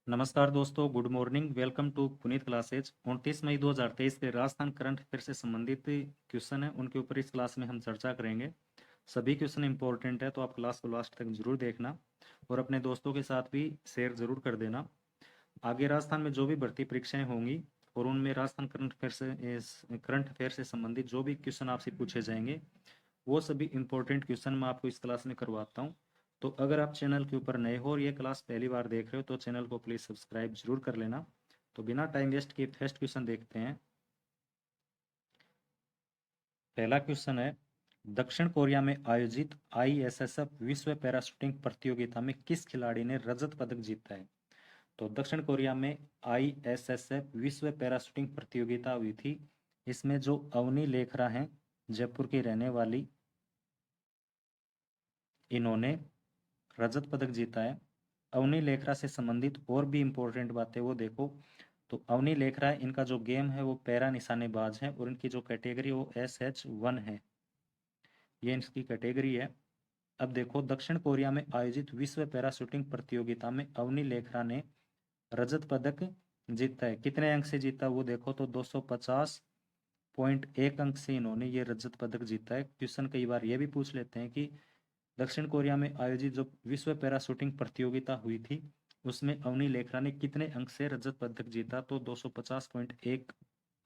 नमस्कार दोस्तों, good morning. Welcome to Puneet classes. 29 मई 2023 के राजस्थान करंट अफेयर से संबंधित क्वेश्चन है, उनके ऊपर इस क्लास में हम चर्चा करेंगे। सभी क्वेश्चन इंपॉर्टेंट है, तो आप क्लास को लास्ट तक जरूर देखना और अपने दोस्तों के साथ भी शेयर जरूर कर देना। आगे राजस्थान में जो भी भर्ती परीक्षाएं होंगी और उनमें राजस्थान करंट अफेयर से संबंधित जो भी क्वेश्चन आपसे पूछे जाएंगे, वो सभी इंपॉर्टेंट क्वेश्चन मैं आपको इस क्लास में करवाता हूँ। तो अगर आप चैनल के ऊपर नए हो और ये क्लास पहली बार देख रहे हो तो चैनल को प्लीज सब्सक्राइब जरूर कर लेना। तो बिना टाइम वेस्ट किए फर्स्ट क्वेश्चन देखते हैं। पहला क्वेश्चन है, दक्षिण कोरिया में आयोजित आईएसएसएफ विश्व पैरा शूटिंग प्रतियोगिता में किस खिलाड़ी ने रजत पदक जीता है? तो दक्षिण कोरिया में आईएसएसएफ विश्व पैरा शूटिंग प्रतियोगिता हुई थी। इसमें जो अवनी लेखरा हैं, जयपुर की रहने वाली, इन्होंने रजत पदक जीता है। अवनी लेखरा से संबंधित और भी इंपॉर्टेंट बातें वो देखो। तो अवनी लेखरा, इनका जो गेम है वो पैरा निशानेबाज है और इनकी जो कैटेगरी वो SH1 है, ये इनकी कैटेगरी है। अब देखो, दक्षिण कोरिया में आयोजित विश्व पैरा शूटिंग प्रतियोगिता में अवनी लेखरा ने रजत पदक जीता है। कितने अंक से जीता वो देखो, तो 250.1 अंक से इन्होंने ये रजत पदक जीता है। क्वेश्चन कई बार ये भी पूछ लेते हैं कि दक्षिण कोरिया में आयोजित जो विश्व पैरा शूटिंग प्रतियोगिता हुई थी उसमें अवनी लेखरा ने कितने अंक से रजत पदक जीता, तो 250.1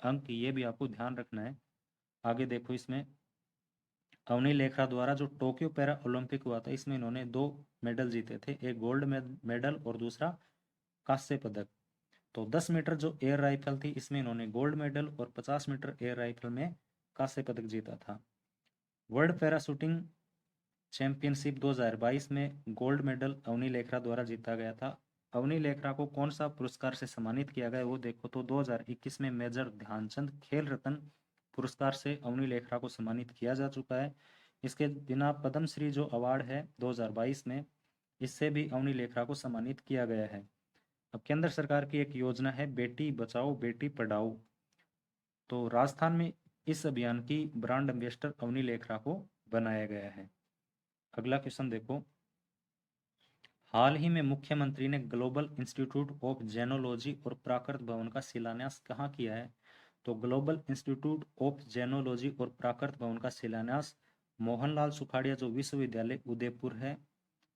अंक, ये भी आपको ध्यान रखना है। आगे देखो, इसमें अवनी लेखरा द्वारा जो टोक्यो पैरा ओलंपिक हुआ था इसमें इन्होंने 2 मेडल जीते थे, एक गोल्ड मेडल और दूसरा कांस्य पदक। तो 10 मीटर जो एयर राइफल थी इसमें इन्होंने गोल्ड मेडल और 50 मीटर एयर राइफल में कांस्य पदक जीता था। वर्ल्ड पैरा शूटिंग चैंपियनशिप 2022 में गोल्ड मेडल अवनी लेखरा द्वारा जीता गया था। अवनी लेखरा को कौन सा पुरस्कार से सम्मानित किया गया वो देखो, तो 2021 में मेजर ध्यानचंद खेल रत्न पुरस्कार से अवनी लेखरा को सम्मानित किया जा चुका है। इसके बिना पद्मश्री जो अवार्ड है 2022 में, इससे भी अवनी लेखरा को सम्मानित किया गया है। अब केंद्र सरकार की एक योजना है बेटी बचाओ बेटी पढ़ाओ, तो राजस्थान में इस अभियान की ब्रांड एम्बेसडर अवनी लेखरा को बनाया गया है। अगला क्वेश्चन देखो, हाल ही में मुख्यमंत्री ने ग्लोबल इंस्टीट्यूट ऑफ जेनोलॉजी और प्राकृत भवन का शिलान्यास कहाँ किया है? तो ग्लोबल इंस्टीट्यूट ऑफ जेनोलॉजी और प्राकृत भवन का शिलान्यास मोहनलाल सुखाड़िया जो विश्वविद्यालय उदयपुर है,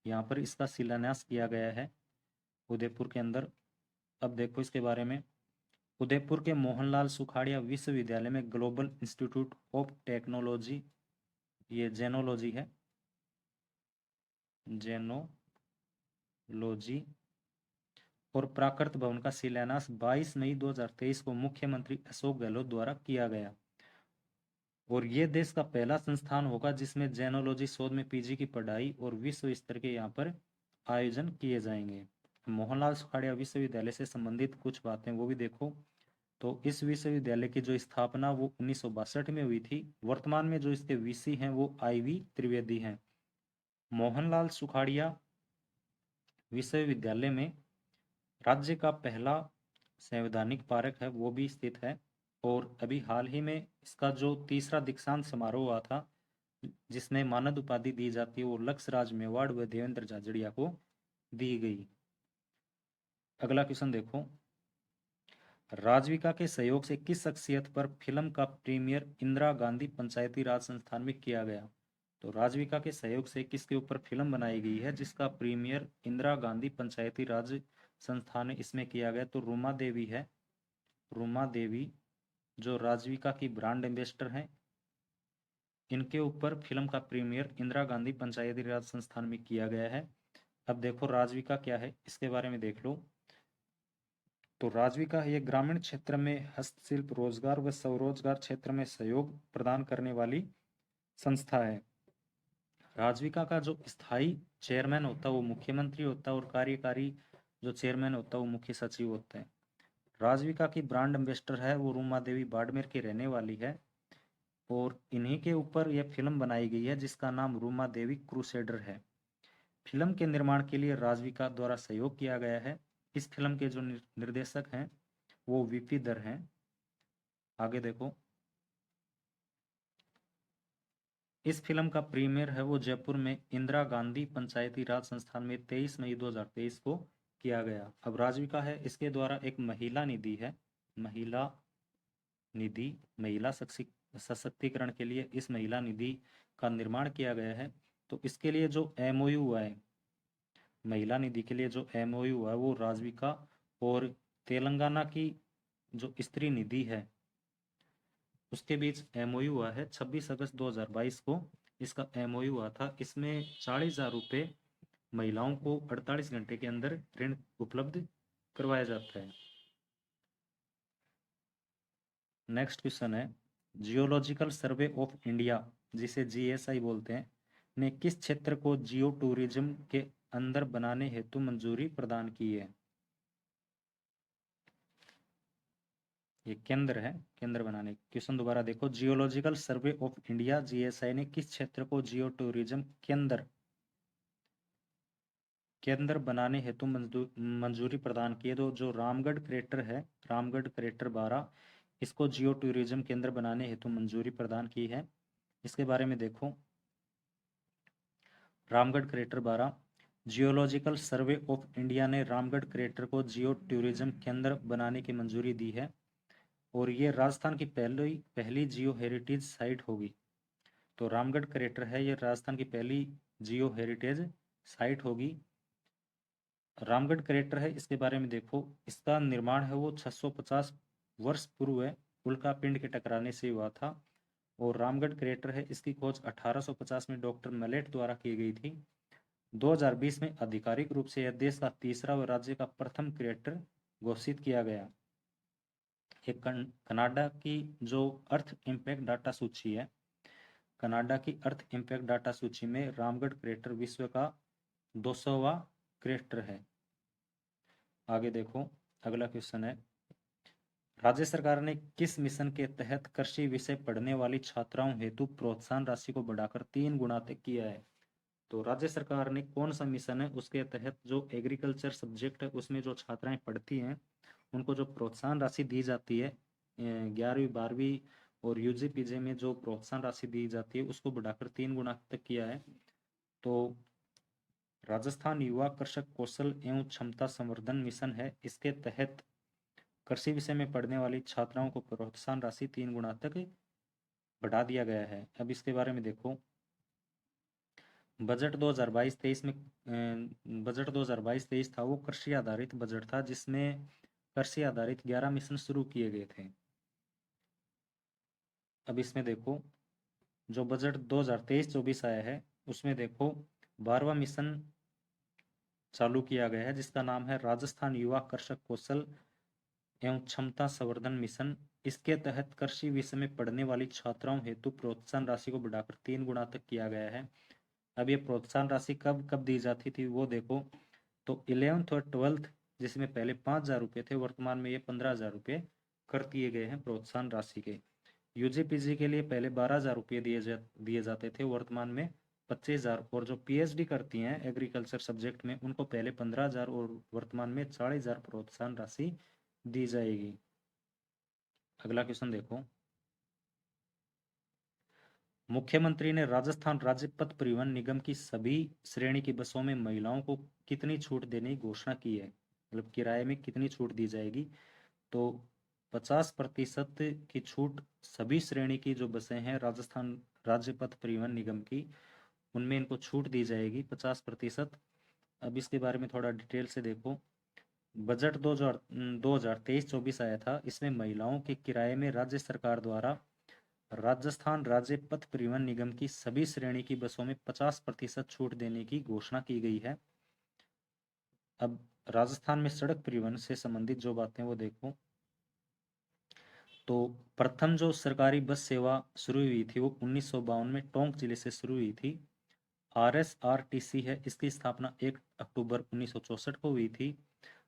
यहाँ पर इसका शिलान्यास किया गया है, उदयपुर के अंदर। अब देखो इसके बारे में, उदयपुर के मोहनलाल सुखाड़िया विश्वविद्यालय में ग्लोबल इंस्टीट्यूट ऑफ टेक्नोलॉजी, ये जेनोलॉजी है, जेनोलॉजी और प्राकृत भवन का शिलान्यास 22 मई 2023 को मुख्यमंत्री अशोक गहलोत द्वारा किया गया। और ये देश का पहला संस्थान होगा जिसमें जेनोलॉजी शोध में PG की पढ़ाई और विश्व स्तर के यहाँ पर आयोजन किए जाएंगे। मोहनलाल सुखाड़िया विश्वविद्यालय से संबंधित कुछ बातें वो भी देखो। तो इस विश्वविद्यालय की जो स्थापना वो 1962 में हुई थी। वर्तमान में जो इसके VC हैं वो IV त्रिवेदी हैं। मोहनलाल सुखाड़िया विश्वविद्यालय में राज्य का पहला संवैधानिक पार्क है वो भी स्थित है। और अभी हाल ही में इसका जो तीसरा दीक्षांत समारोह हुआ था जिसमें मानद उपाधि दी जाती है वो लक्ष्यराज मेवाड़ व देवेंद्र झाझड़िया को दी गई। अगला क्वेश्चन देखो, राजविका के सहयोग से किस शख्सियत पर फिल्म का प्रीमियर इंदिरा गांधी पंचायती राज संस्थान में किया गया? तो राजविका के सहयोग से किसके ऊपर फिल्म बनाई गई है जिसका प्रीमियर इंदिरा गांधी पंचायती राज संस्थान में इसमें किया गया? तो रूमा देवी है, रूमा देवी जो राजविका की ब्रांड एम्बेसडर हैं, इनके ऊपर फिल्म का प्रीमियर इंदिरा गांधी पंचायती राज संस्थान में किया गया है। अब देखो राजविका क्या है इसके बारे में देख लो। तो राजविका ये ग्रामीण क्षेत्र में हस्तशिल्प रोजगार व स्वरोजगार क्षेत्र में सहयोग प्रदान करने वाली संस्था है। राजविका का जो स्थायी चेयरमैन होता है वो मुख्यमंत्री होता है और कार्यकारी जो चेयरमैन होता है वो मुख्य सचिव होता है। राजविका की ब्रांड एम्बेसडर है वो रूमा देवी बाड़मेर की रहने वाली है और इन्हीं के ऊपर यह फिल्म बनाई गई है जिसका नाम रूमा देवी क्रूसेडर है। फिल्म के निर्माण के लिए राजविका द्वारा सहयोग किया गया है। इस फिल्म के जो निर्देशक हैं वो VP दर हैं। आगे देखो, इस फिल्म का प्रीमियर है वो जयपुर में इंदिरा गांधी पंचायती राज संस्थान में 23 मई 2023 को किया गया। अब राजविका है, इसके द्वारा एक महिला निधि है, महिला निधि, महिला सशक्तिकरण के लिए इस महिला निधि का निर्माण किया गया है। तो इसके लिए जो एमओयू हुआ है, महिला निधि के लिए जो एमओयू हुआ है वो राजविका और तेलंगाना की जो स्त्री निधि है उसके बीच एमओयू हुआ है। 26 अगस्त 2022 को इसका एमओयू हुआ था। इसमें 40,000 रुपये महिलाओं को 48 घंटे के अंदर ऋण उपलब्ध करवाया जाता है। नेक्स्ट क्वेश्चन है, जियोलॉजिकल सर्वे ऑफ इंडिया, जिसे जीएसआई बोलते हैं, ने किस क्षेत्र को जियो टूरिज्म के अंदर बनाने हेतु मंजूरी प्रदान की है? ये केंद्र है, केंद्र बनाने। क्वेश्चन दोबारा देखो, geological survey of India GSI ने किस क्षेत्र को जियो टूरिज्म केंद्र बनाने हेतु मंजूरी प्रदान की है? तो जो रामगढ़ क्रेटर है, रामगढ़ क्रेटर 12, इसको जियो टूरिज्म केंद्र बनाने हेतु मंजूरी प्रदान की है। इसके बारे में देखो, Ramgarh crater 12, geological survey of India ने रामगढ़ क्रेटर को जियो टूरिज्म केंद्र बनाने की मंजूरी दी है और ये राजस्थान की पहली जियो हेरिटेज साइट होगी। तो रामगढ़ क्रेटर है, ये राजस्थान की पहली जियो हेरिटेज साइट होगी। रामगढ़ क्रेटर है, इसके बारे में देखो, इसका निर्माण है वो 650 वर्ष पूर्व उल्का पिंड के टकराने से हुआ था और रामगढ़ क्रेटर है, इसकी खोज 1850 में डॉक्टर मलेट द्वारा की गई थी। 2020 में आधिकारिक रूप से यह देश का तीसरा व राज्य का प्रथम क्रेटर घोषित किया गया। एक कनाडा की जो अर्थ इम्पैक्ट डाटा सूची है, कनाडा की अर्थ इम्पैक्ट डाटा सूची में रामगढ़ क्रेटर विश्व का 200वां क्रेटर है। आगे देखो, अगला क्वेश्चन है, राज्य सरकार ने किस मिशन के तहत कृषि विषय पढ़ने वाली छात्राओं हेतु प्रोत्साहन राशि को बढ़ाकर 3 गुना तक किया है? तो राज्य सरकार ने कौन सा मिशन है उसके तहत जो एग्रीकल्चर सब्जेक्ट है उसमें जो छात्राएं पढ़ती हैं उनको जो प्रोत्साहन राशि दी जाती है 11वीं 12वीं और यूजी पीजी में जो प्रोत्साहन राशि दी जाती है उसको बढ़ाकर 3 गुना तक किया है। तो राजस्थान युवा कृषक कौशल एवं क्षमता संवर्धन मिशन है, इसके तहत कृषि विषय में पढ़ने वाली छात्राओं को प्रोत्साहन राशि 3 गुना तक बढ़ा दिया गया है। अब इसके बारे में देखो, बजट 2022-23 में बजट 2022-23 था वो कृषि आधारित बजट था जिसमें कृषि आधारित 11 मिशन शुरू किए गए थे। अब इसमें देखो, जो बजट 2023-24 आया है उसमें देखो 12वां मिशन चालू किया गया है जिसका नाम है राजस्थान युवा कृषक कौशल एवं क्षमता संवर्धन मिशन। इसके तहत कृषि विषय में पढ़ने वाली छात्राओं हेतु प्रोत्साहन राशि को बढ़ाकर 3 गुना तक किया गया है। अब ये प्रोत्साहन राशि कब कब दी जाती थी वो देखो, तो 11th और 12th जिसमें पहले 5,000 रुपये थे, वर्तमान में ये 15,000 रुपये कर दिए गए हैं प्रोत्साहन राशि के। यूजी पीजी के लिए पहले 12,000 रुपये दिए जाते थे, वर्तमान में 25,000, और जो पीएचडी करती हैं एग्रीकल्चर सब्जेक्ट में उनको पहले 15,000 और वर्तमान में 40,000 प्रोत्साहन राशि दी जाएगी। अगला क्वेश्चन देखो, मुख्यमंत्री ने राजस्थान राज्य पथ परिवहन निगम की सभी श्रेणी की बसों में महिलाओं को कितनी छूट देने की घोषणा की है? मतलब किराए में कितनी छूट दी जाएगी? तो 50% की छूट सभी श्रेणी की जो बसें हैं राजस्थान राज्य पथ परिवहन निगम की, उनमें इनको छूट दी जाएगी 50%। अब इसके बारे में थोड़ा डिटेल से देखो, बजट 2023-24 आया था, इसमें महिलाओं के किराए में राज्य सरकार द्वारा राजस्थान राज्य पथ परिवहन निगम की सभी श्रेणी की बसों में 50% छूट देने की घोषणा की गई है। अब राजस्थान में सड़क परिवहन से संबंधित जो बातें वो देखो, तो प्रथम जो सरकारी बस सेवा शुरू हुई थी वो 1952 में टोंक जिले से शुरू हुई थी। RSRTC है, इसकी स्थापना 1 अक्टूबर 1964 को हुई थी।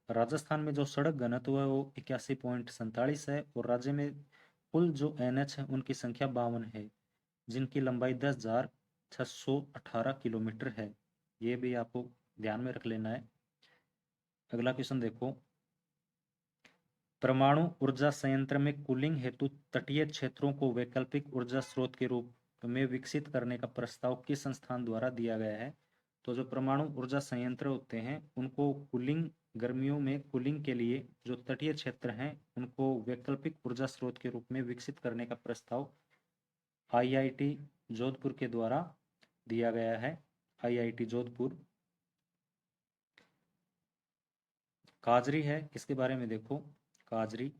राजस्थान में जो सड़क घनत्व है वो 81.47 है और राज्य में कुल जो NH है उनकी संख्या 52 है जिनकी लंबाई 10,618 किलोमीटर है। ये भी आपको ध्यान में रख लेना है। अगला क्वेश्चन देखो, परमाणु ऊर्जा संयंत्र में कूलिंग हेतु तटीय क्षेत्रों को वैकल्पिक ऊर्जा स्रोत के रूप में विकसित करने का प्रस्ताव किस संस्थान द्वारा दिया गया है? तो जो परमाणु ऊर्जा संयंत्र होते हैं उनको कूलिंग गर्मियों में कूलिंग के लिए जो तटीय क्षेत्र हैं उनको वैकल्पिक ऊर्जा स्रोत के रूप में विकसित करने का प्रस्ताव आईआईटी जोधपुर के द्वारा दिया गया है। आईआईटी जोधपुर। काजरी है, इसके बारे में देखो। काजरी,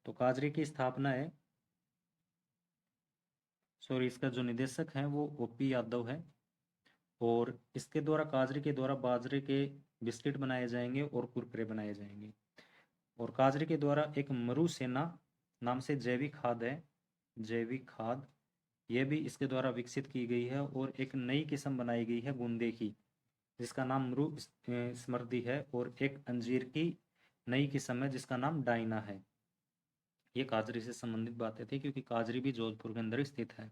तो काजरी की स्थापना है, सॉरी, इसका जो निदेशक है वो ओपी यादव है। और इसके द्वारा, काजरी के द्वारा बाजरे के बिस्किट बनाए जाएंगे और कुरकुरे बनाए जाएंगे। और काजरी के द्वारा एक मरु सेना नाम से जैविक खाद है, जैविक खाद, यह भी इसके द्वारा विकसित की गई है। और एक नई किस्म बनाई गई है गुंदे की, जिसका नाम मरु स्मृति है। और एक अंजीर की नई किस्म है जिसका नाम डाइना है। ये काजरी से संबंधित बातें थी, क्योंकि काजरी भी जोधपुर के अंदर स्थित है।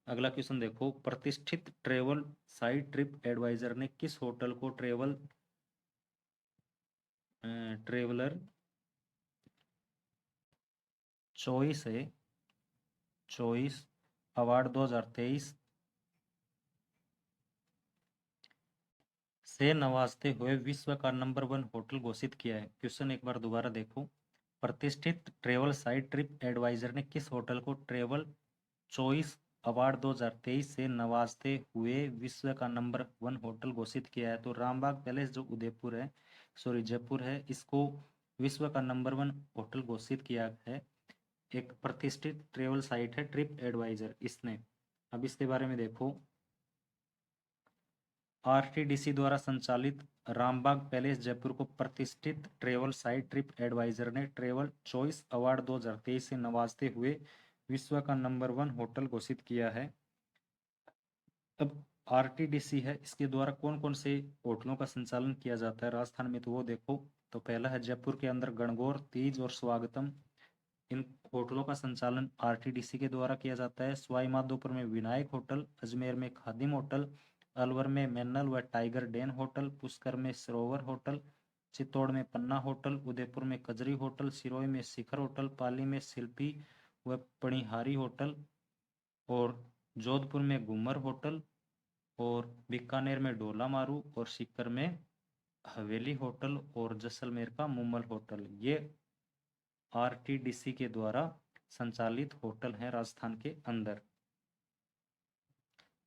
अगला क्वेश्चन देखो, प्रतिष्ठित ट्रेवल साइट ट्रिप एडवाइजर ने किस होटल को ट्रेवलर चॉइस अवार्ड 2023 से नवाजते हुए विश्व का नंबर 1 होटल घोषित किया है? क्वेश्चन एक बार दोबारा देखो। प्रतिष्ठित ट्रेवल साइट ट्रिप एडवाइजर ने किस होटल को ट्रेवल चॉइस अवार्ड 2023 से नवाजते हुए विश्व का नंबर 1 होटल घोषित किया है? तो रामबाग पैलेस जो उदयपुर है, सॉरी जयपुर है, इसको विश्व का नंबर 1 होटल घोषित किया है। एक प्रतिष्ठित ट्रेवल साइट है ट्रिप एडवाइजर, इसने। अब इसके बारे में देखो। आरटीडीसी द्वारा संचालित रामबाग पैलेस जयपुर को प्रतिष्ठित ट्रेवल साइट ट्रिप एडवाइजर ने ट्रेवल चॉइस अवार्ड 2023 से नवाजते हुए विश्व का नंबर 1 होटल घोषित किया है। अब आरटीडीसी है, इसके द्वारा कौन कौन से होटलों का संचालन किया जाता है राजस्थान में, तो वो देखो। तो पहला है जयपुर के अंदर गणगौर, तीज और स्वागतम। इन होटलों का संचालन आरटीडीसी के द्वारा किया जाता है। सवाई माधोपुर में विनायक होटल, अजमेर में खादिम होटल, अलवर में मैनल व टाइगर डेन होटल, पुष्कर में सरोवर होटल, चित्तौड़ में पन्ना होटल, उदयपुर में कजरी होटल, सिरोही में शिखर होटल, पाली में शिल्पी व पणिहारी होटल, और जोधपुर में घूमर होटल, और बीकानेर में डोला मारू, और सीकर में हवेली होटल, और जैसलमेर का मुम्मल होटल। ये आरटीडीसी के द्वारा संचालित होटल हैं राजस्थान के अंदर।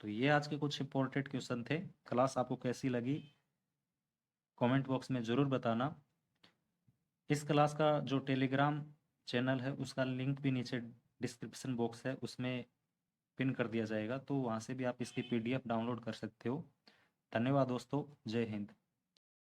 तो ये आज के कुछ इंपॉर्टेंट क्वेश्चन थे। क्लास आपको कैसी लगी कमेंट बॉक्स में जरूर बताना। इस क्लास का जो टेलीग्राम चैनल है उसका लिंक भी नीचे डिस्क्रिप्शन बॉक्स है, उसमें पिन कर दिया जाएगा, तो वहाँ से भी आप इसकी पीडीएफ डाउनलोड कर सकते हो। धन्यवाद दोस्तों, जय हिंद।